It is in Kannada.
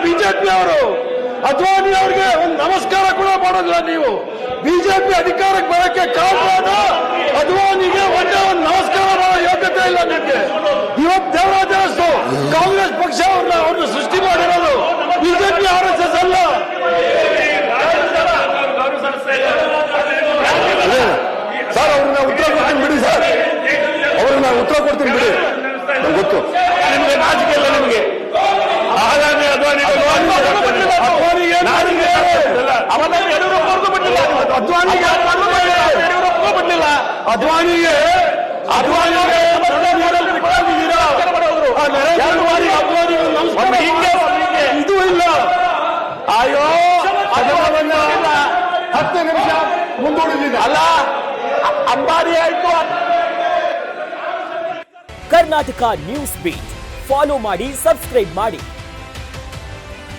ಬಿಜೆಪಿ ಅವರು ಅದ್ವಾನಿ ಅವ್ರಿಗೆ ಒಂದು ನಮಸ್ಕಾರ ಕೂಡ ಮಾಡೋದಿಲ್ಲ. ನೀವು ಬಿಜೆಪಿ ಅಧಿಕಾರಕ್ಕೆ ಬರಕ್ಕೆ ಕಾರಣವಾದ ಅದ್ವಾನಿಗೆ ಒಂದೇ ಒಂದು ನಮಸ್ಕಾರ ಮಾಡೋ ಯೋಗ್ಯತೆ ಇಲ್ಲ ನಿಮಗೆ. ಇವತ್ತು ದೇವರಾಜ ಅರಸು ಕಾಂಗ್ರೆಸ್ ಪಕ್ಷ ಅವ್ರನ್ನ ಸೃಷ್ಟಿ ಮಾಡಿರೋದು, ಬಿಜೆಪಿ RSS ಅಲ್ಲ. ಸರ್ ಅವ್ರನ್ನ ಉತ್ತರ ಕೊಡ್ತೀನಿ ಬಿಡಿ ಸರ್, ಅವ್ರನ್ನ ಉತ್ತರ ಕೊಡ್ತೀನಿ ಬಿಡಿ. ನಂಗೆ ಗೊತ್ತು ನಿಮಗೆ ನಾಚಿಕೆ ಇಲ್ಲ. ನಿಮಗೆ ಹಾಗಾಗಿ ಅದ್ವಾನಿಗೆ ಇದು ಇಲ್ಲ. ಅಯ್ಯೋ 10 ನಿಮಿಷ ಮುಂದೂಡಿದ್ದೀನಿ ಅಲ್ಲ, ಅಂಬಾರಿ ಆಯ್ತು. ಕರ್ನಾಟಕ ನ್ಯೂಸ್ ಬೀಟ್ ಫಾಲೋ ಮಾಡಿ, ಸಬ್ಸ್ಕ್ರೈಬ್ ಮಾಡಿ.